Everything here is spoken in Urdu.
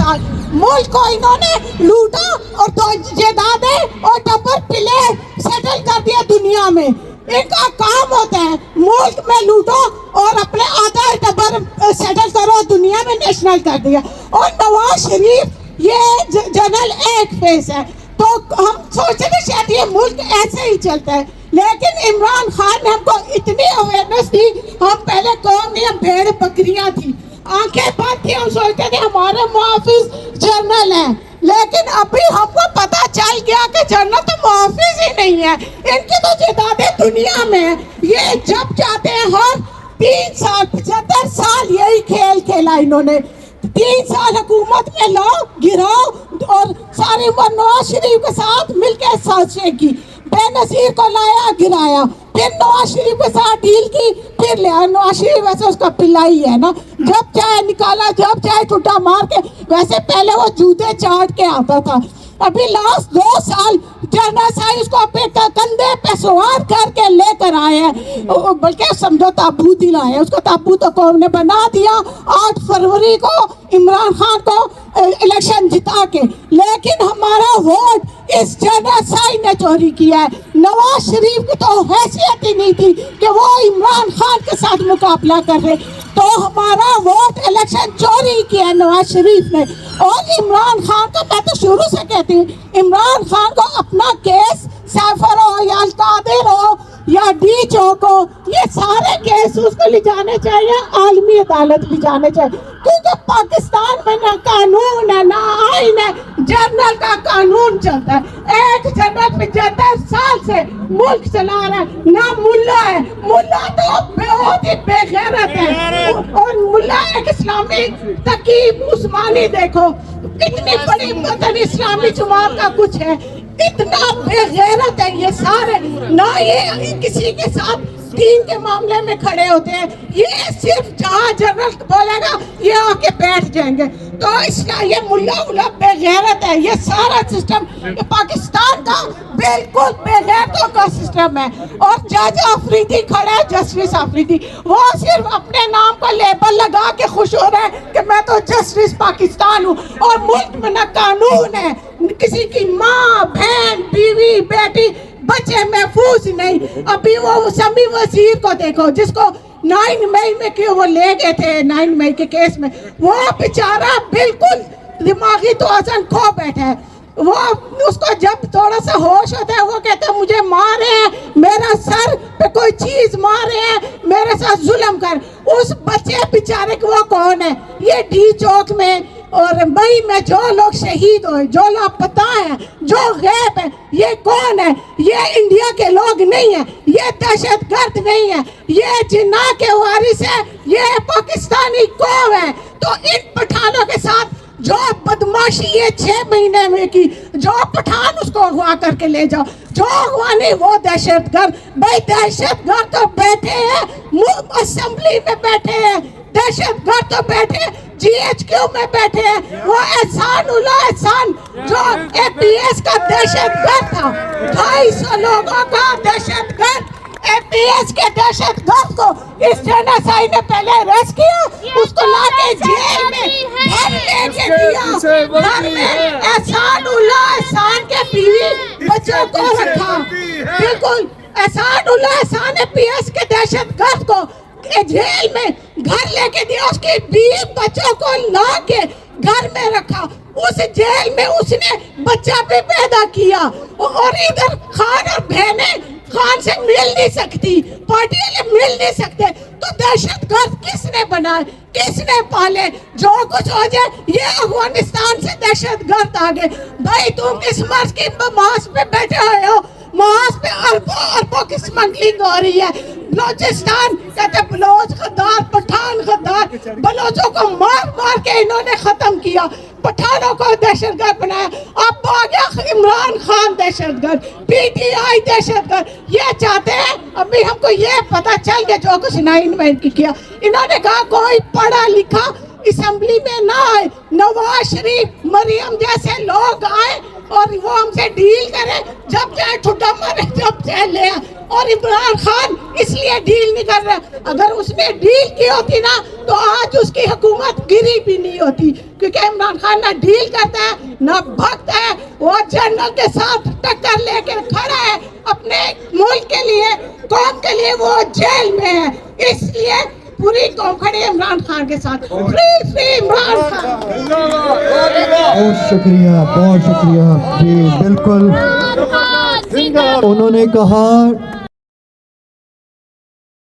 سال ملک کو انہوں نے لوٹا اور تو جائیدادیں اور ٹبر پلے سیٹل کر دیا دنیا میں. ان کا کام ہوتا ہے ملک میں لوٹو اور اپنے آدھا ٹبر سیٹل کرو, دنیا میں نیشنل کر دیا. اور نواز شریف یہ جنرل ایک فیس ہے, تو ہم سوچتے تھے شاید یہ ملک ایسے ہی چلتا ہے, لیکن عمران خان نے ہم کو اتنی اویئرنیس دی. ہم پہلے قوم نہیں, ہم بھیڑ بکریاں تھی, آنکھیں بند تھی, ہم سوچتے تھے ہمارے محافظ جنرل ہیں, لیکن ابھی ہم کو پتا چل گیا کہ جنرل تو محافظ ہی نہیں ہے, ان کی تو جائیدادیں دنیا میں ہیں. یہ جب چاہتے ہیں ہر 3 سال 75 سال یہی کھیل کھیلا انہوں نے. 3 سال حکومت میں لاؤ گراؤ اور ساری عمر نواز شریف کے ساتھ مل کے سازشیں کی. بے نظیر کو لایا گرایا, پھر نواز شریف کے ساتھ ڈیل کی, پھر لیا. نواز شریف ویسے اس کا پلا ہی ہے نا, جب چاہے نکالا, جب چاہے ٹھٹا مار کے. ویسے پہلے وہ جوتے چاٹ کے آتا تھا. ابھی لاسٹ 2 سال جنرل صاحب اس کو اپنے کندھے پہ سوار کر کے لے کر آئے ہیں, بلکہ سمجھو تابوت ہی لائے. اس کو تابوت تو قوم نے بنا دیا 8 فروری کو عمران خان کو الیکشن جتا کے, لیکن ہمارا ووٹ اس جنرل صاحب نے چوری کیا ہے. نواز شریف کی تو حیثیت ہی نہیں تھی کہ وہ عمران خان کے ساتھ مقابلہ کر رہے, تو ہمارا ووٹ الیکشن چوری کیا ہے نواز شریف نے. اور عمران خان کا میں تو شروع سے کہتی ہوں, عمران خان کو اپنا کیس سیفر ہو یا القادر ہو یا ڈی چوک ہو, یہ سارے کیس اس کو لے جانے چاہیے, عالمی عدالت بھی جانے چاہیے, کیونکہ پاکستان میں نہ قانون ہے نہ آئین ہے, جنرل کا قانون چلتا ہے. ایک جنرل 75 سال سے ملک چلا رہا ہے, نہ ملا ہے, ملا تو بہت ہی بے غیرت ہے. اور ملا ایک اسلامی تقی عثمانی دیکھو کتنی بڑی وطن اسلامی جماعت کا کچھ ہے, اتنا بے غیرت ہے یہ سارے, نہ یہ کسی کے ساتھ دین کے معاملے میں کھڑے ہوتے ہیں. یہ صرف جہاں جنرل بولے گا یہ آ کے بیٹھ جائیں گے. تو اس کا یہ ملا بے غیرت ہے, یہ سارا سسٹم پاکستان کا بالکل بے غیرتوں کا سسٹم ہے. اور جج آفریدی کھڑا ہے, جسٹس آفریدی, وہ صرف اپنے نام کا لیبل لگا کے خوش ہو رہے ہیں کہ میں تو جسٹس پاکستان ہوں, اور ملک میں نہ قانون ہے, کسی کی ماں بہن بیوی بیٹی بچے محفوظ نہیں. ابھی وہ سمیع وزیر کو دیکھو جس کو 9 مئی میں کیوں وہ لے گئے تھے, 9 مئی کے کیس میں, وہ بیچارہ بالکل دماغی توازن کھو بیٹھا ہے. وہ اس کو جب تھوڑا سا ہوش ہوتا ہے وہ کہتا ہے مجھے مارے ہیں, میرا سر پہ کوئی چیز مارے ہیں, میرے ساتھ ظلم کر. اس بچے بیچارے کو وہ کون ہے؟ یہ ڈی چوک میں اور مئی میں جو لوگ شہید ہوئے, جو لاپتہ ہیں, جو غیب ہیں, یہ کون ہے؟ یہ انڈیا کے لوگ نہیں ہیں, یہ دہشت گرد نہیں ہیں, یہ جناح کے وارث ہیں, یہ پاکستانی قوم ہے. تو ان پٹھانوں کے ساتھ جو بدماشی یہ 6 مہینے میں کی, جو پٹھان اس کو اغوا کر کے لے جاؤ, جو اغوا نہیں وہ دہشت گرد. بھائی دہشت گرد تو بیٹھے ہیں اسمبلی میں, بیٹھے ہیں دہشت گرد تو بیٹھے GHQ میں بیٹھے ہیں. وہ احسان اللہ احسان جو APS کا دہشت گرد تھا, 250 لوگوں کا دہشت گرد, APS کے دہشت گرد کو اس جنرل صاحب نے پہلے ریسٹ کیا, اس کو لا کے جیل میں گھر لے کے دیا, گھر میں احسان اللہ احسان کے بیوی بچوں کو رکھا. بالکل احسان اللہ احسان APS کے دہشت گرد کو جیل میں گھر لے کے دیا, اس کی بیوی بچوں کو لا کے گھر میں رکھا. اس جیل میں اس نے بچہ بھی پیدا کیا, اور ادھر خان اور بہنیں خان سے مل نہیں سکتی, پارٹی والے مل نہیں سکتے. تو دہشت گرد کس نے بنائے, کس نے پالے؟ جو کچھ ہو جائے یہ افغانستان سے دہشت گرد آ گئے. بھائی تم کس مرض کی ماس پہ بیٹھے ہوئے ہو؟ ماس پہ اربوں کی سمگلنگ ہو رہی ہے. بلوچستان کہتے بلوچ غدار, پٹھان غدار, بلوچوں کو مار مار کے انہوں نے ختم کیا, پٹھانوں کو دہشت گرد بنایا. اب آ گیا عمران خان دہشت گرد, PTI دہشت گرد. یہ چاہتے ہیں ابھی ہم کو یہ پتا چل گیا جو کچھ 9 مئی کی کیا. انہوں نے کہا کوئی پڑھا لکھا اسمبلی میں نہ آئے, نواز شریف مریم جیسے لوگ آئے اور وہ ہم سے ڈیل کرے, جب چاہے ٹھڈا مارے, جب چاہے لے. اور عمران خان اس لیے ڈیل نہیں کر رہا. اگر اس نے ڈیل کی ہوتی نا تو آج اس کی حکومت گری بھی نہیں ہوتی, کیونکہ عمران خان نہ ڈیل کرتا ہے نہ بھگتا ہے. وہ جنرل کے ساتھ ٹکر لے کے کھڑا ہے اپنے ملک کے لیے, قوم کے لیے. وہ جیل میں ہے, اس لیے پوری قوم کھڑی ہے عمران خان کے ساتھ. Free free Imran Khan. بہت شکریہ, بہت شکریہ. جی بالکل, انہوں نے کہا